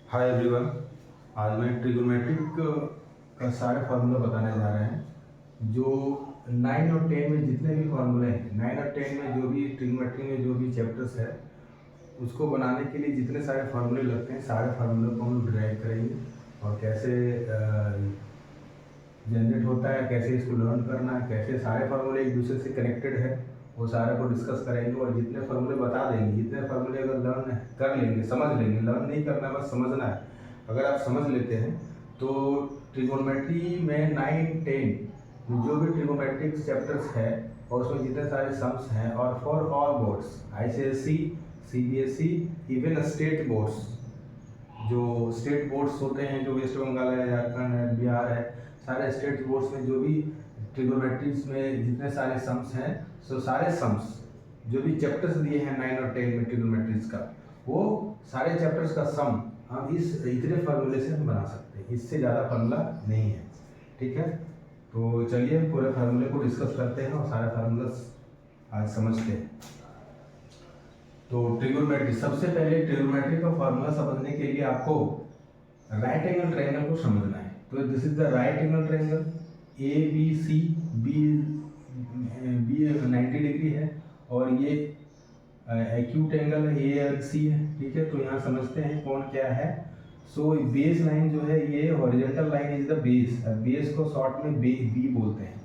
Hi everyone. आज मैं trigonometric का सारे फार्मूला बताने जा रहे हैं। जो 9 और 10 में जितने भी फार्मूले हैं, 9 और 10 में जो भी ट्रिगोनोमेट्री में जो भी चैप्टर्स है, उसको बनाने के लिए जितने सारे फार्मूले लगते हैं, सारे फार्मूले को हम डिराइव करेंगे और कैसे जनरेट होता है, कैसे इसको लर्न करना है, कैसे सारे फार्मूले एक दूसरे से कनेक्टेड है, वो सारे को डिस्कस करेंगे। और जितने फार्मूले बता देंगे, जितने फार्मूले अगर लर्न कर लेंगे, समझ लेंगे, लर्न नहीं करना है, बस समझना है। अगर आप समझ लेते हैं तो ट्रिगोनोमेट्री में 9, 10 जो भी ट्रिगोनोमेट्रिक चैप्टर्स है और उसमें जितने सारे सम्स हैं, और for all boards, ICSE, CBSE, even state boards, जो स्टेट बोर्ड्स होते हैं, जो वेस्ट बंगाल है, झारखंड है, बिहार है, सारे स्टेट बोर्ड्स में जो भी ट्रिगोनोमेट्रीज में जितने सारे सम्स हैं, सो सारे सम्स जो भी चैप्टर्स दिए हैं 9 और 10 में ट्रिगोनोमेट्रीज का, वो सारे चैप्टर्स का सम हम इस इतने फार्मूले से हम बना सकते हैं। इससे ज़्यादा फार्मूला नहीं है, ठीक है। तो चलिए हम पूरे फार्मूले को डिस्कस करते हैं और सारे फार्मूलास आज समझते हैं। तो ट्रिगोनोमेट्री, सबसे पहले ट्रिगोनोमेट्री का फार्मूला समझने के लिए आपको राइट एंगल ट्रायंगल को समझना है। तो this is the right angle triangle, ABC, B 90 degree है और ये एक्यूट एंगल है, ALC है, ठीक है। तो यहाँ समझते हैं कौन क्या है। सो बेस लाइन जो है, ये horizontal line is the base. Base को शॉर्ट में बी बोलते हैं,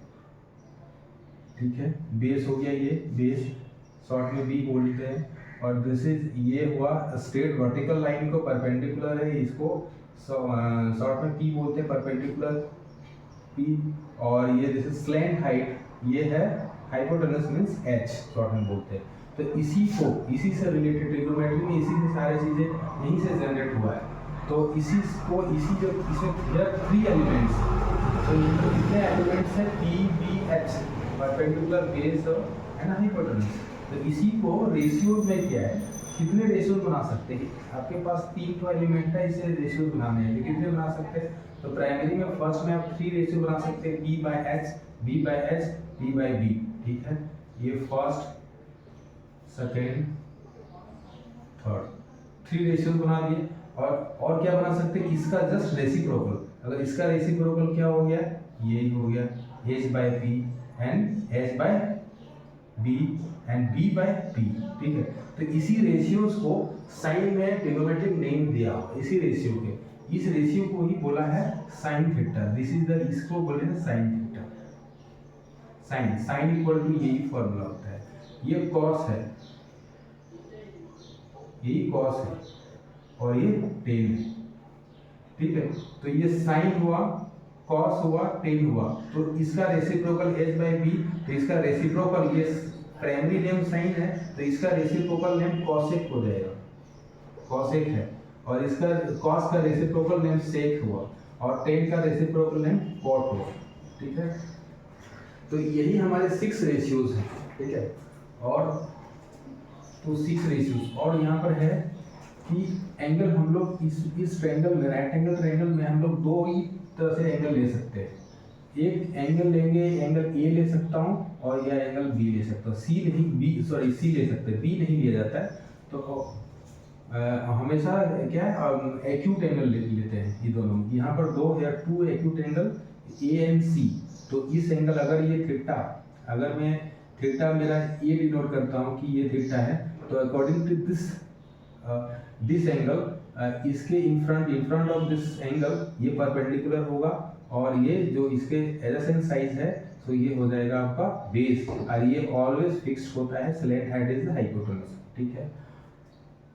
ठीक है। बेस हो गया, ये बेस शॉर्ट में बी बोलते हैं। और दिस इज, ये हुआ स्ट्रेट वर्टिकल लाइन को परपेंडिकुलर है, इसको शॉर्ट में पी बोलते हैं, परपेंडिकुलर पी। और ये दिस इज स्लैंट हाइट, ये है हाइपोटेनस मींस H, शॉर्ट में बोलते हैं। तो इसी से रिलेटेड ट्रिगोनोमेट्री में इसी से सारी चीजें यहीं से जनरेट हुआ है। तो इसी जो इसमें 3 एलिमेंट्स, तो कितने एलिमेंट्स हैं, P, B, H, perpendicular, base और है ना हाइपोटेनस। तो इसी को रेशियोज में क्या है, कितने रेशियोज बना सकते हैं। आपके पास 3 तो एलिमेंट है, इसे रेशियोज बनाने हैं, कितने बना सकते हैं। तो प्राइमरी में फर्स्ट में आप 3 रेशियो बना सकते हैं, P/H, B/H, P/B, ठीक है। ये फर्स्ट, सेकेंड, थर्ड, 3 रेशियोज बना दिए। और क्या बना सकते हैं, इसका जस्ट रेसिप्रोकल। अगर इसका रेसिप्रोकल क्या हो गया, यही हो गया, H/P and H/B and B/P, ठीक है। तो इसी रेशियोज को साइन में ट्रिगोनोमेट्रिक नेम दिया, इसी रेशियो के, इस रेशियो को ही बोला है sine theta. This is the, इसको बोले हैं sine theta. Sine equal to यही फॉर्मूला होता है। ये कॉस है, यही कॉस है, और ये टेन है, ठीक है। तो ये साइन हुआ, कॉस हुआ, टेन हुआ। तो इसका रेसिप्रोकल H/B, तो इसका रेसिप्रोकल, ये प्राइमरी नेम साइन है, तो इसका रेसिप्रोकल नेम कॉसेक हो जाएगा, कॉसेक है। और इसका कॉस का रेसिप्रोकल नेम सेक हुआ, और टेन का रेसिप्रोकल नेम कॉट हुआ, ठीक है। तो यही हमारे 6 रेशियोज हैं, ठीक है। और तो 6 रेशियोज, और यहाँ पर है कि एंगल हम लोग इस ट्रायंगल में, राइट एंगल ट्रायंगल में हम लोग 2 ही तरह से एंगल ले सकते हैं। एक एंगल लेंगे, एंगल A ले सकता हूँ, और यह एंगल B ले सकता हूँ। C नहीं, C ले सकते हैं, B नहीं लिया जाता है। तो हमेशा क्या है, एक्यूट एंगल लेते हैं ये दोनों। यहाँ पर 2 acute angle A and C। तो इस एंगल, अगर ये थीटा, अगर मैं थीटा मेरा A डिनोट करता हूँ कि ये थीटा है, तो अकॉर्डिंग टू दिस एंगल, इसके इन फ्रंट ऑफ दिस एंगल ये परपेंडिकुलर होगा, और ये जो इसके एडजेसेंट साइड है, तो ये हो जाएगा आपका बेस। और ये ऑलवेज फिक्स्ड होता है, slant height is the hypotenuse, ठीक है।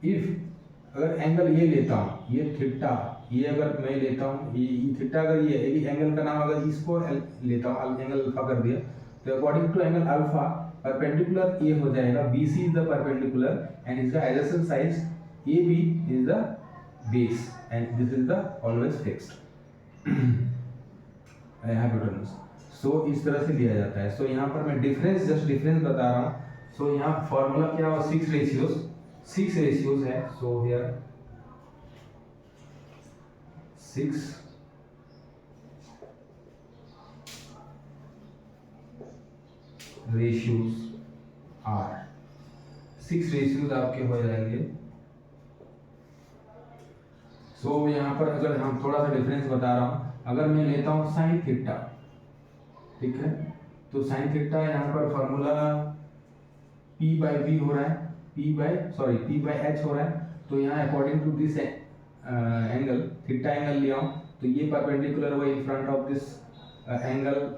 इफ अगर एंगल ये लेता हूँ, ये थीटा, ये अगर मैं लेता हूँ, ये थीटा, अगर ये एंगल का नाम, अगर इसको लेता हूँ, एंगल अल्फा कर दिया, तो according to angle alpha, perpendicular ये हो जाएगा, BC is the perpendicular, and इसका adjacent side AB is the base, and this is the always fixed hypotenuse. So इस तरह से लिया जाता है। सो यहाँ पर मैं जस्ट डिफरेंस बता रहा हूँ। सो यहाँ फॉर्मूला क्या हुआ, 6 रेशियोज है। So here 6 ratios are, 6 ratios आपके हो जाएंगे। सो यहाँ पर अगर हम थोड़ा सा डिफरेंस बता रहा हूँ, अगर मैं लेता हूँ साइन थीटा, ठीक है, तो साइन थीटा यहाँ पर फॉर्मूला P बाई बी हो रहा है, P बाई H हो रहा है। तो यहाँ according to this angle theta angle लिया हूँ, तो ये परपेंडिकुलर हुआ in front of this angle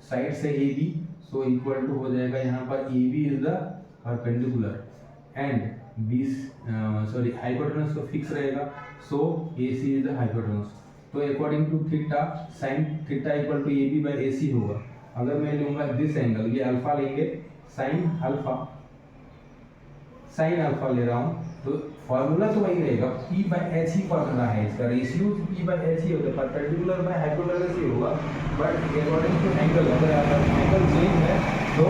side से AB, सो इक्वल टू हो जाएगा यहाँ पर AB is the perpendicular and hypotenuse तो फिक्स रहेगा, so AC is the hypotenuse. तो according to theta sine theta equal to AB by AC होगा। अगर मैं लूंगा दिस एंगल, ये अल्फा लेंगे, साइन अल्फा ले रहा हूँ, तो फॉर्मूला तो वही रहेगा, P by H he formula है इसका, रेशियो P बाई एच ही होता है, परपेंडिकुलर बाई हाइपोटेनस ही होगा। बट अकॉर्डिंग टू एंगल, अगर एंगल चेंज है तो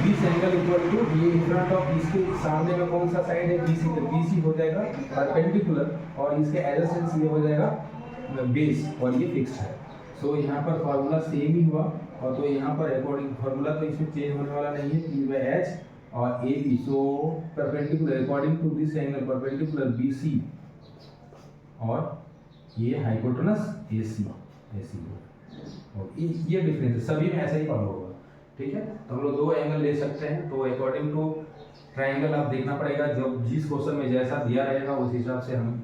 दिस एंगल इक्वल टू ये इन फ्रंट ऑफ, इसके सामने में कौन सा साइड है, BC, तो BC हो जाएगा परपेंडिकुलर और इसके एडजेसेंट ये हो जाएगा बेस, और ये फिक्स है। सो यहाँ पर फॉर्मूला सेम ही हुआ, और तो यहाँ पर अकॉर्डिंग फॉर्मूला तो इसमें चेंज होने वाला नहीं है, P बाई एच और AB, so perpendicular according to this angle perpendicular BC और ये हाइपोटेनस AC और ये डिफरेंस है, सभी में ऐसा ही फॉलो होगा, ठीक है। तो हम लोग दो एंगल ले सकते हैं, तो अकॉर्डिंग टू ट्रायंगल आप देखना पड़ेगा, जब जिस क्वेश्चन में जैसा दिया रहेगा उस हिसाब से हम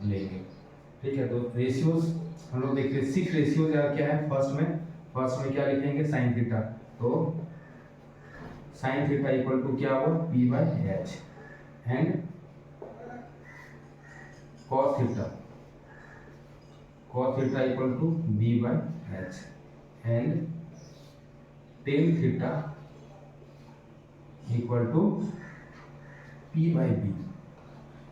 लेंगे, ठीक है। तो रेशियोज हम लोग देखते हैं, 6 रेशियोज क्या है। फर्स्ट में क्या लिखेंगे, साइन थीटा, तो साइन थीटा इक्वल टू क्या होगा, P by H and cos theta equal to B by H and tan theta equal to P by B.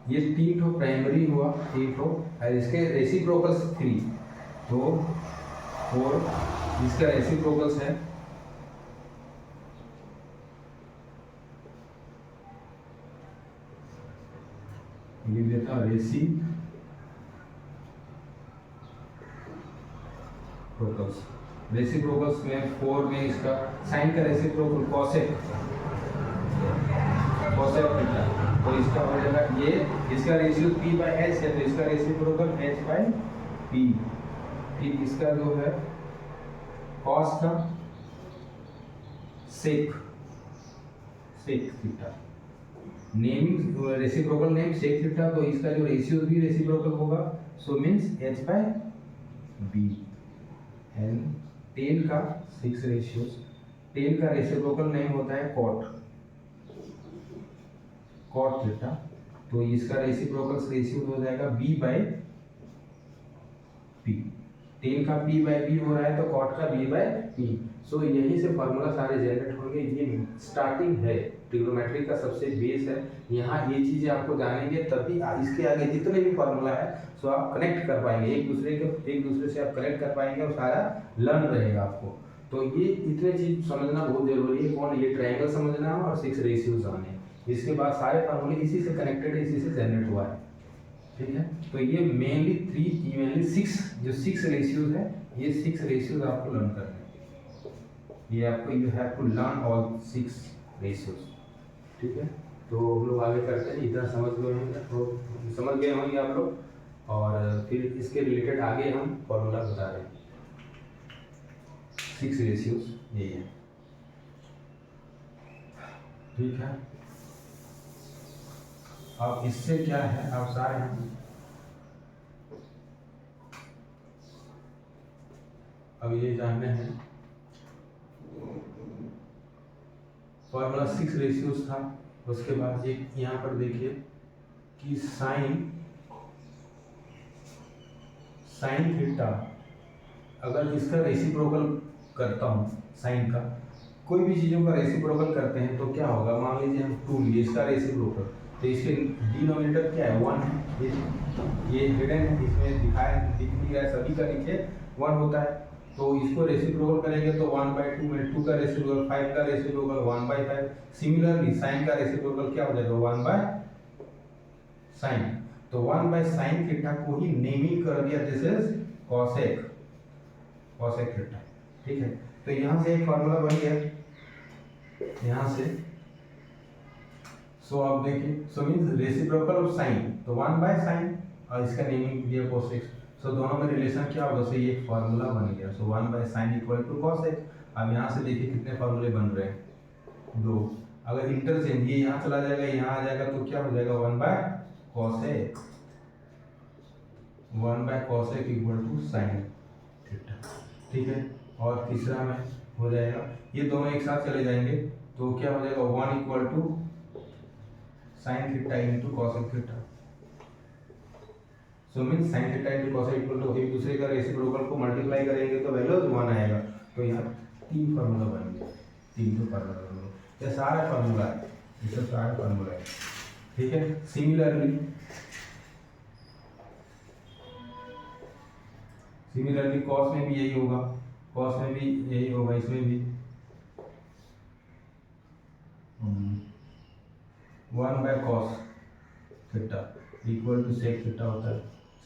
ये 3 ठो प्राइमरी हुआ, 3 ठो, और इसके रेसिप्रोकल्स 3, तो 4 इसका रेसिप्रोकल्स है, लिख देता हूँ रेसिप्रोकल्स में 4 में इसका साइन का रेसिप्रोकल कॉसेक थीटा, तो इसका हो जाएगा ये, इसका रेशियो P बाई एच है, तो इसका रेसिप्रोकल H बाई P। फिर इसका जो है कॉस का sec theta, naming reciprocal name sec theta, तो इसका जो रेशियो भी रेसिप्रोकल होगा, so means H by B and tan का 6 रेशियोज, टेन का रेसिप्रोकल नेम होता है कॉट थीटा, तो इसका रेसिप्रोकल रेशियो हो जाएगा B बाई P। टेन का P बाई B हो रहा है, तो कॉट का B बाई P। सो यहीं से फार्मूला सारे जनरेट होंगे, ये स्टार्टिंग है, ट्रिग्नोमेट्री का सबसे बेस है। यहाँ ये चीजें आपको जानेंगे तभी इसके आगे जितने भी फार्मूला है सो आप कनेक्ट कर पाएंगे, एक दूसरे से आप कनेक्ट कर पाएंगे और सारा लर्न रहेगा आपको। तो ये इतने चीज समझना बहुत जरूरी है, कौन, ये ट्रायंगल समझना और 6 रेशियोज आने, इसके बाद सारे फार्मूले इसी से कनेक्टेड है, इसी से जनरेट हुआ है, ठीक है। तो ये मेनली 6 जो 6 रेशियोज है, ये 6 रेशियोज आपको लर्न करने हैं, ये आपको you have to learn all 6 ratios, ठीक है। तो हम लोग आगे करते हैं, इतना समझ गए होंगे, तो समझ गए होंगे आप लोग, और फिर इसके रिलेटेड आगे हम फॉर्मूला बता रहे हैं। 6 रेशियोज यही है, ठीक है। अब इससे क्या है, आप सारे हैं, अब ये जानने हैं, फॉर्मूला 6 रेशियोज था, उसके बाद एक यहाँ पर देखिए कि साइन थीटा, अगर इसका रेसिप्रोकल करता हूँ, साइन का कोई भी चीज़ों का रेसिप्रोकल करते हैं तो क्या होगा, मान लीजिए हम 2 लिए इसका रेसिप्रोकल, तो इसके डिनोमिनेटर क्या है, 1 है, ये हिडन है, इसमें दिख नहीं रहा है, सभी का नीचे 1 होता है, तो इसको रेसिप्रोकल करेंगे तो 1/2 में 2 का रेसिप्रोकल, 5 का रेसिप्रोकल 1/5। सिमिलरली साइन का रेसिप्रोकल क्या हो जाएगा, 1/sin, तो 1/sin थीटा को ही नेमिंग कर दिया, दिस इज कॉसेक थीटा, ठीक है। तो यहाँ से एक फार्मूला बन गया, यहाँ से सो अब देखिए, so means reciprocal of sine, तो 1/sin और इसका नेमिंग दिया cos x, सो दोनों में रिलेशन क्या होगा, सो ये फार्मूला बन गया, so 1/sin equal to cos x। अब यहाँ से देखिए कितने फार्मूले बन रहे हैं, 2। अगर इंटरचेंज ये यहाँ चला जाएगा, यहाँ आ जाएगा, तो क्या हो जाएगा 1/cos x, 1/cos x equal to sin theta, ठीक है। और तीसरा में हो जाएगा, ये दोनों एक साथ चले जाएंगे, तो क्या हो जाएगा 1 equal to sin theta into cos theta, so means sin theta into cos equal to एक दूसरे का रेसिप्रोकल को मल्टीप्लाई करेंगे तो वैल्यू 1 आएगा। तो यहाँ 3 फार्मूला बन गया, 3 तो फार्मूला बन गया, ये सारा फार्मूला है, ये सब सारा फार्मूला है, ठीक है। सिमिलरली cos में भी यही होगा, cos में भी यही होगा, इसमें भी 1/cos theta equal to sec theta होता है,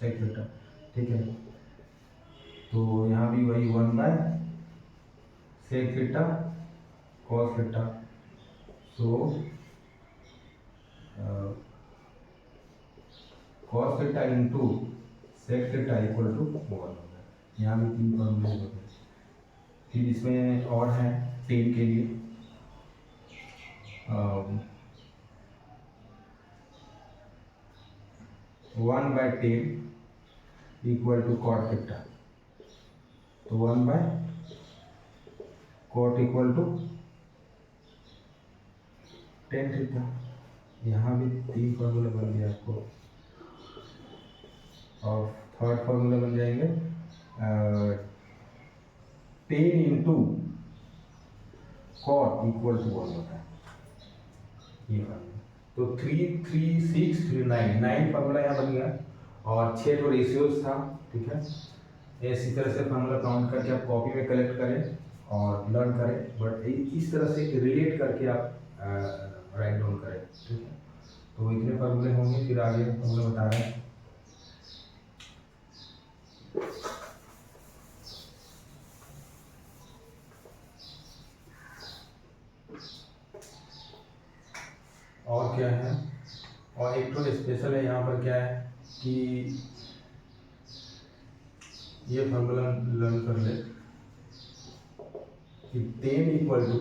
sec थीटा, ठीक है। तो यहाँ भी वही 1/sec theta cos theta, so cos theta into sec theta equal to 1 होगा। यहाँ भी 3 फॉर्मूले होते हैं। फिर इसमें और है टेन के लिए, 1/10 इक्वल टू cot थीटा, तो 1/cot इक्वल टू 10 थीटा। यहाँ भी 3 फॉर्मूला बन गया आपको, और थर्ड फॉर्मूला बन जाएंगे 10 इंटू cot इक्वल टू 1 होता है, ये फार्मूला। तो 3, 3, 6, 3, 9 फार्मूला यहाँ बन गया, और 6 तो रेशियोज था, ठीक है। इसी तरह से फार्मूला काउंट करके आप कॉपी में कलेक्ट करें और लर्न करें, बट इस तरह से रिलेट करके आप राइट डाउन करें, ठीक है। तो इतने फार्मूले होंगे, फिर आगे फार्मूला बता रहे हैं। और क्या है, और एक तो स्पेशल है यहाँ पर, क्या है कि ये फार्मूला लर्न कर ले कि 10 equal to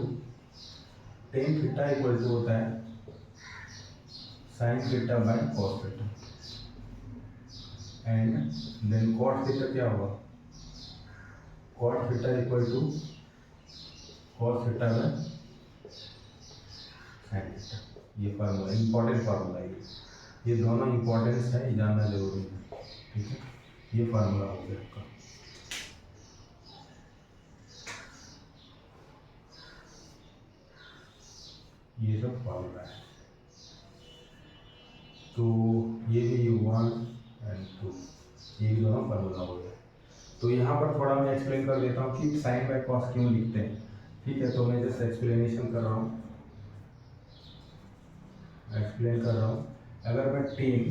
10 theta equal to होता है sin theta by cos theta, and then cot theta क्या होगा, cot theta equal to cos theta by sin theta. ये फार्मूला इंपॉर्टेंट फार्मूला है, ये दोनों इंपॉर्टेंस है, ये जानना जरूरी है, ठीक है। ये फार्मूला हो गया आपका। ये सब फार्मूला है, तो ये भी 1 और 2, ये भी दोनों फार्मूला हो गया। तो यहाँ पर थोड़ा मैं एक्सप्लेन कर देता हूँ कि साइन बाय कॉस क्यों लिखते हैं, ठीक है। तो मैं जस्ट एक्सप्लेनेशन कर रहा हूँ, एक्सप्लेन कर रहा हूँ। अगर मैं टेन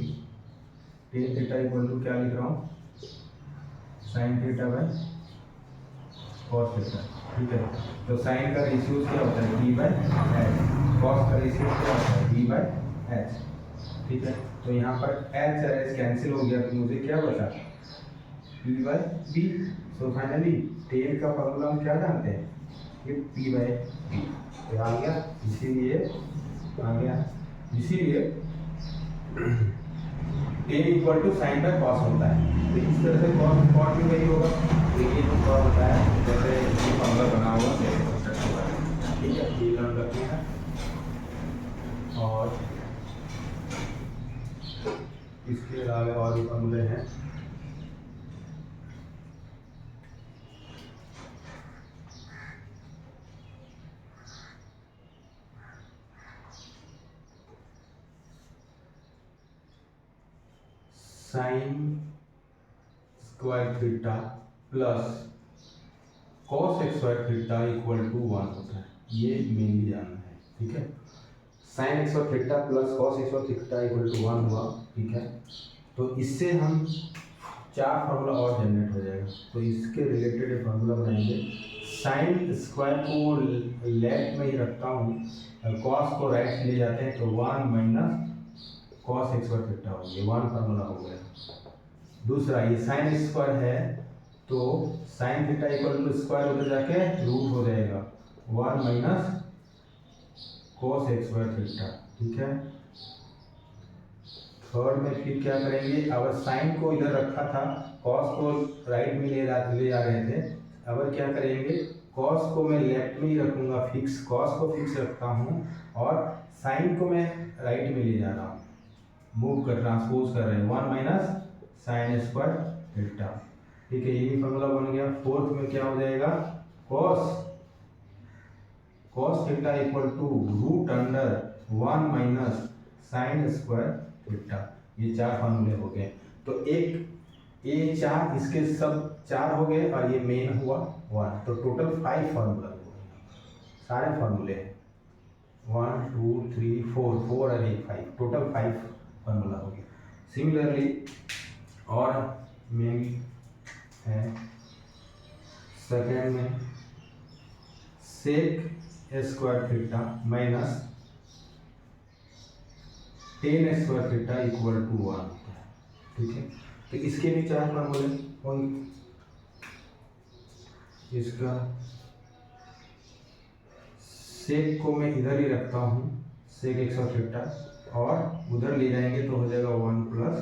थीटा इक्वल टू क्या लिख रहा हूँ, sine theta by cos theta, ठीक है। तो साइन का रेशियो क्या होता है, b/h, कॉस का रेशियो क्या होता है, b/h, ठीक है। तो यहाँ पर h और h कैंसिल हो गया, तो मुझे क्या बचा, p/b। सो फाइनली टेन का फॉर्मूला हम क्या जानते हैं, ये p/b, तो आ गया, इसीलिए आ गया, इसीलिए tan equal to sine by cos होता है। तो इस तरह से कॉट भी वही होगा, तो ये जो थोड़ा होता है, जैसे ये फॉर्मूला बना हुआ है, ठीक है, ये लर्न करते हैं। और इसके अलावा और भी फॉर्मूले हैं, sine square theta plus cos square theta equal to 1 होता है, ये मेनली जानना है, ठीक है। Sine square theta plus cos square theta equal to 1 हुआ, ठीक है। तो इससे हम 4 फार्मूला और जनरेट हो जाएगा, तो इसके रिलेटेड फार्मूला बनाएंगे। साइन स्क्वायर को लेफ्ट में ही रखता हूँ, कॉस को राइट ले जाते हैं, तो 1 minus cos x square theta हो गया, 1 फार्मूला हो गया। दूसरा ये साइन स्क्वायर है तो sine theta equal to square उधर जाके रूट हो जाएगा, 1 minus cos x square theta. ठीक है, थर्ड में फिर क्या करेंगे, अगर साइन को इधर रखा था, कॉस को राइट में ले जा रहे थे, अब क्या करेंगे, कॉस को मैं लेफ्ट में ही रखूंगा, फिक्स कॉस को फिक्स रखता हूँ और साइन को मैं राइट में ले जा रहा हूँ, मूव कर ट्रांसपोज कर रहे हैं, 1 माइनस साइन स्क्वायर थीटा। ठीक है, ये भी फॉर्मूला बन गया। फोर्थ में क्या हो जाएगा, cos theta equal to root under 1 minus sine square theta. ये 4 फार्मूले हो गए। तो एक ये 4, इसके सब 4 हो गए और ये मेन हुआ 1, तो टोटल 5 फार्मूला हो गए, सारे फार्मूले 1 2 3 4 4 और 1 5, टोटल 5 फार्मूला हो गए। सिमिलरली और मेन है सेकेंड में sec square theta minus tan square theta equal to 1। ठीक है, तो इसके भी 4 फार्मूले होंगे। इसका सेक को मैं इधर ही रखता हूँ, सेक एक्स और थीटा, और उधर ले जाएंगे तो हो जाएगा 1 प्लस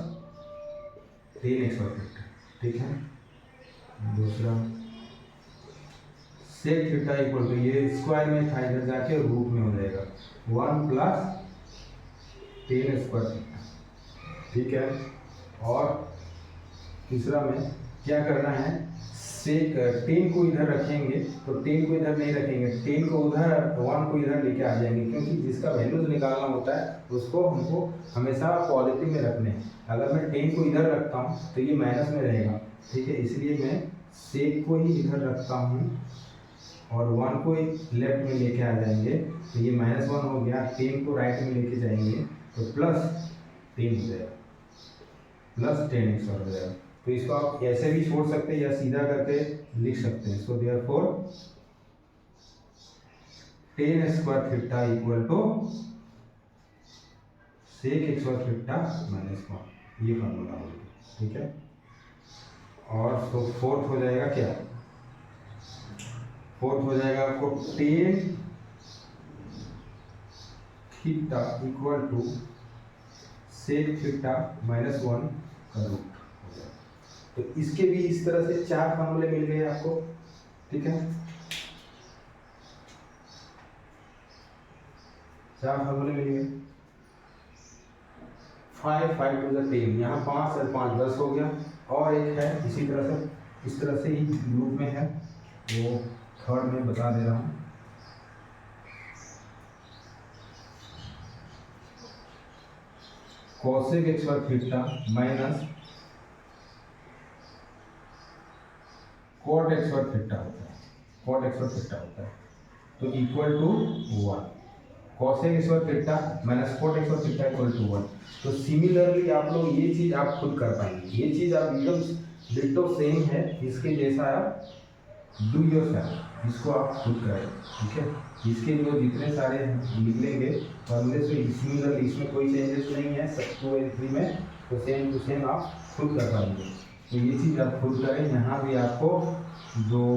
टेन एक्स और थीटा। ठीक है, दूसरा सेक थीटा इक्वल टू, ये स्क्वायर में था, इधर जाके रूट में हो जाएगा 1 प्लस टेन स्क्वायर थीटा। ठीक है, और तीसरा में क्या करना है, सेक 10 को इधर रखेंगे, तो 10 को इधर नहीं रखेंगे, 10 को उधर, 1 को इधर लेके आ जाएंगे, क्योंकि जिसका वैल्यूज निकालना होता है उसको हमको हमेशा पॉजिटिव में रखने हैं। अगर मैं 10 को इधर रखता हूँ तो ये माइनस में रहेगा। ठीक है, इसलिए मैं सेक को ही इधर रखता हूँ और 1 को लेफ्ट में लेके आ जाएंगे, तो ये -1 हो गया। 10 को राइट में लेके जाएंगे तो प्लस 10 हो जाएगा, प्लस 10x हो जाएगा। तो इसको आप ऐसे भी छोड़ सकते हैं या सीधा करके लिख सकते हैं। So therefore tan square theta equal to sec x square theta minus 1, ये फॉर्मूला होगा। ठीक है, और तो फोर्थ हो जाएगा क्या, फोर्थ हो जाएगा आपको tan theta equal to sec theta -1 का रूट। तो इसके भी इस तरह से 4 फार्मूले मिल गए आपको। ठीक है, 4 फार्मूले मिल गए, 5 5 टू द 10, यहाँ 5 और 5 10 हो गया। और एक है इसी तरह से, इस तरह से ही ग्रुप में है, वो थर्ड में बता दे रहा हूँ। Cosec x square theta minus cot x square theta होता है, कॉट एक्स स्क्वायर थीटा होता है, तो equal to 1, cosec x square theta minus cot x square theta equal to 1। तो सिमिलरली आप लोग ये चीज़ आप खुद कर पाएंगे, ये चीज़ आप एकदम डिट्टो सेम है, इसके जैसा आप डू योरसेल्फ, इसको आप खुद करें। ठीक है, इसके जो जितने सारे निकलेंगे फॉर्मूले से सिमिलरली, इसमें कोई चेंजेस नहीं है, सब 2 और 3 में तो सेम टू सेम आप खुद कर पाएंगे। तो ये चीज़ आप खुद करें। यहाँ भी आपको 2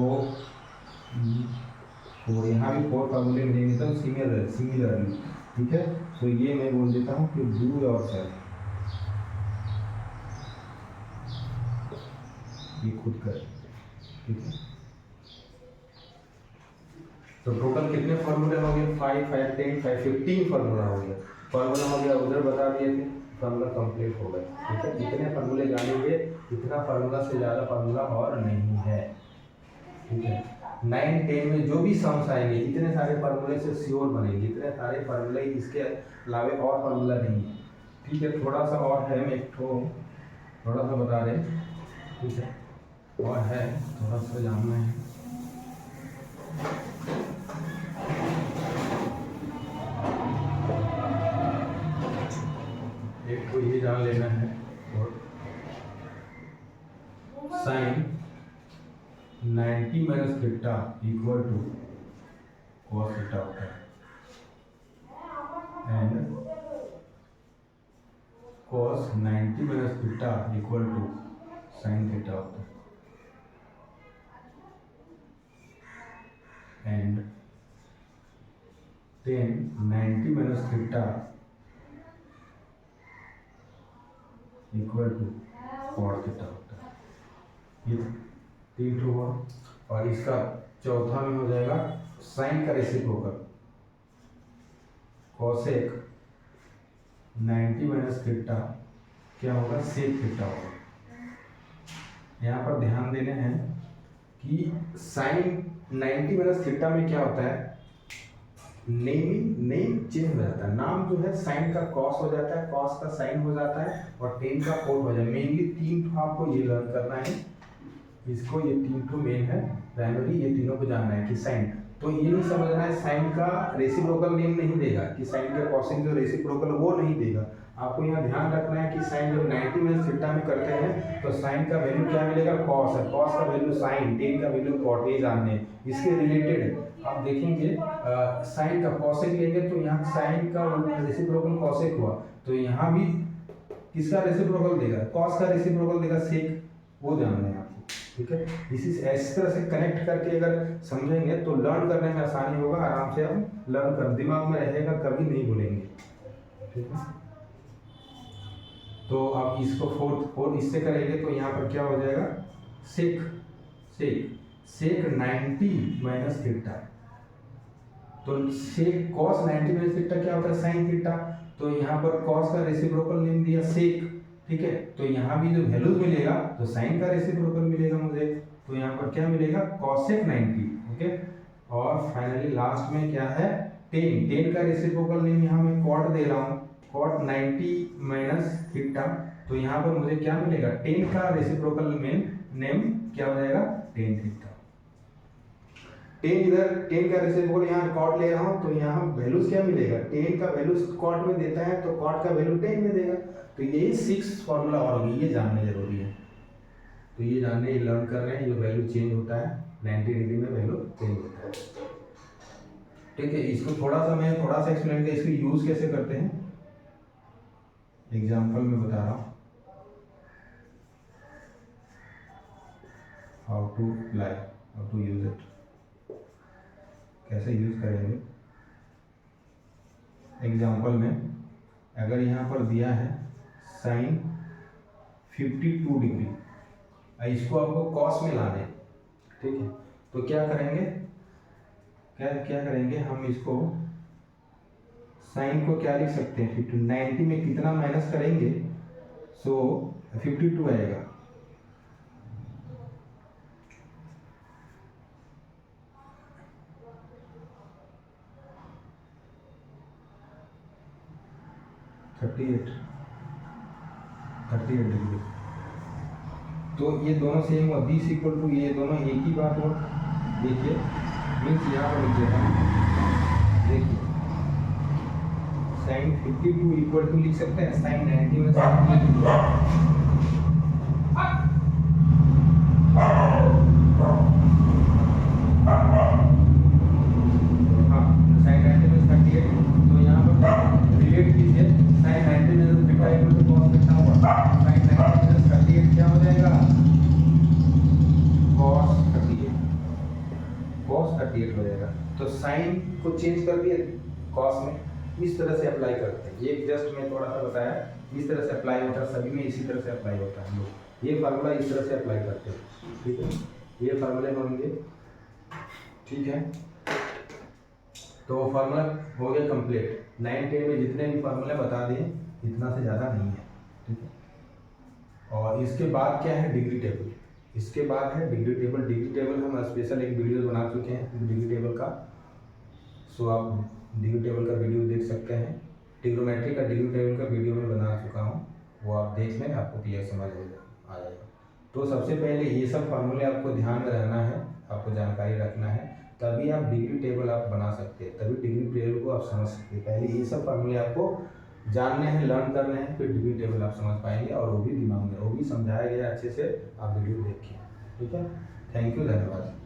और यहाँ भी 4 फार्मूले मिलेंगे, तो सिमिलरली। ठीक है, तो ये मैं बोल देता हूँ कि डू योरसेल्फ, ये खुद करें। ठीक है, तो टोटल कितने फार्मूले हो गए, 5 5 10 5 15 फार्मूला हो गया। फार्मूला हो गया, उधर बता दिए थे, फार्मूला कंप्लीट हो गया। ठीक है, जितने फार्मूले जानेंगे इतना फार्मूला से ज़्यादा फार्मूला और नहीं है। ठीक है, 9 10 में जो भी सम्स आएंगे इतने सारे फार्मूले से श्योर बनेंगे, इतने सारे फार्मूले, इसके अलावा और फार्मूला नहीं है। ठीक है, थोड़ा सा और है, मैं एक थोड़ा सा बता दें। ठीक है, और है थोड़ा सा जानना है। एक तो ये जान लेना है, और sine 90 minus theta equal to cos theta होता है and cos 90 minus theta equal to sine theta होता है and tan 90 minus theta equal to cos theta होता है। ये 3 हुआ और इसका चौथा में हो जाएगा साइन का रेसिप्रोकल cosec 90 माइनस थीटा क्या होगा सेक थीटा होगा। यहाँ पर ध्यान देने हैं कि साइन 90 माइनस थीटा में क्या होता है, नेम चेंज हो जाता है। नाम जो है साइन का कॉस हो जाता है, कॉस का साइन हो जाता है और टेन का कोट हो जाता है। मेनली 3 आपको ये लर्न करना है, इसको ये 3 मेन है प्राइमरी, ये तीनों को जानना है कि साइन। तो ये नहीं समझना है साइन का रेसिप्रोकल नेम नहीं देगा कि साइन का कॉसिक जो रेसिप्रोकल वो नहीं देगा। आपको यहाँ ध्यान रखना है कि साइन जब 90 माइनस थीटा में करते हैं तो साइन का वैल्यू क्या मिलेगा, कॉस है, कॉस का वैल्यू साइन, टेन का वैल्यू कॉट, ये जानने हैं। इसके रिलेटेड आप देखेंगे साइन का कॉसेक लेंगे तो यहाँ साइन का रेसिप्रोकल कॉसेक हुआ तो यहाँ भी किसका रेसिप्रोकल देगा, कॉस का रेसिप्रोकल देगा सेक, वो जानना है आपको। ठीक है, इस तरह से कनेक्ट करके अगर समझेंगे तो लर्न करने में आसानी होगा, आराम से हम लर्न कर, दिमाग में रहेगा, कभी नहीं भूलेंगे। ठीक है, तो अब इसको फोर्थ इससे करेंगे तो यहाँ पर क्या हो जाएगा, सेक सेक सेक 90 माइनस थीटा। तो सेक कॉस 90 माइनस थीटा क्या होता है, साइन थीटा। तो यहाँ पर कॉस का रेसिप्रोकल नेम दिया सेक। ठीक है, तो यहाँ भी जो वैल्यूज मिलेगा तो साइन का रेसिप्रोकल मिलेगा मुझे, तो यहाँ पर क्या मिलेगा, कॉसेक 90। ओके, और फाइनली लास्ट में क्या है, टेन का रेसिप्रोकल नेम यहाँ मैं कॉट दे रहा हूँ, कॉट 90 माइनस थीटा। तो यहाँ पर मुझे क्या मिलेगा, टेन का रेसिप्रोकल नेम क्या हो जाएगा, टेन थीटा। टेन इधर, टेन का रेसिप्रोकल यहाँ कॉट ले रहा हूँ तो यहाँ वैल्यूज क्या मिलेगा, टेन का वैल्यूज कॉट में देता है तो कॉट का वैल्यू टेन में देगा। तो ये 6 फॉर्मूला और होगी, ये जानने जरूरी है। तो ये जानने, ये लर्न कर रहे हैं, ये वैल्यू चेंज होता है 90 डिग्री में, वैल्यू चेंज होता है। ठीक है, इसको थोड़ा सा एक्सप्लेन कर, इसको यूज कैसे करते हैं एग्जाम्पल में बता रहा हूँ, how to apply, how to use it, कैसे यूज करेंगे। एग्जाम्पल में अगर यहाँ पर दिया है साइन 52 डिग्री, इसको आपको कॉस में लाना है। ठीक है, तो क्या करेंगे, क्या करेंगे हम, इसको साइन को क्या लिख सकते हैं, 90 में कितना माइनस करेंगे, सो 52 आएगा। Thirty eight degree. तो ये दोनों सेम हुआ, 20 इक्वल टू, ये दोनों एक ही बात हुआ। देखिए मीन्स यहाँ पर लिख देता हूँ, देखिए साइन 52 इक्वल टू लिख सकते हैं साइन 90 में साइन 90 में 38। तो यहाँ पर रिलेट कीजिए, साइन 90 में theta equal to cos theta हुआ, साइन 90 में 38 क्या हो जाएगा, कॉस 38 हो जाएगा। तो साइन को चेंज कर दिए कॉस में, इस तरह से अप्लाई करते हैं। ये जस्ट मैं थोड़ा सा बताया, इस तरह से अप्लाई होता है, सभी में इसी तरह से अप्लाई होता है। हम लोग ये फार्मूला इस तरह से अप्लाई करते हैं। ठीक है, ये फार्मूले होंगे। ठीक है, तो फार्मूला हो गया कंप्लीट। 9 10 में जितने भी फार्मूले बता दिए, इतना से ज़्यादा नहीं है। ठीक है, और इसके बाद क्या है, डिग्री टेबल। इसके बाद है डिग्री टेबल। डिग्री टेबल हम स्पेशल एक वीडियो बना चुके हैं डिग्री टेबल का, सो आप डिग्री टेबल का वीडियो देख सकते हैं। ट्रिग्नोमेट्री का डिग्री टेबल का वीडियो मैं बना चुका हूँ, वो आप देख लें, आपको क्लियर समझ आ जाएगा। तो सबसे पहले ये सब फार्मूले आपको ध्यान में रहना है, आपको जानकारी रखना है, तभी आप डिग्री टेबल आप बना सकते हैं, तभी डिग्री टेबल को आप समझ सकते हैं। पहले ये सब फार्मूले आपको जानने हैं, लर्न करने हैं, फिर डिग्री टेबल आप समझ पाएंगे, और वो भी दिमाग में, वो भी समझाया गया अच्छे से, आप वीडियो देखिए। ठीक है, थैंक यू, धन्यवाद।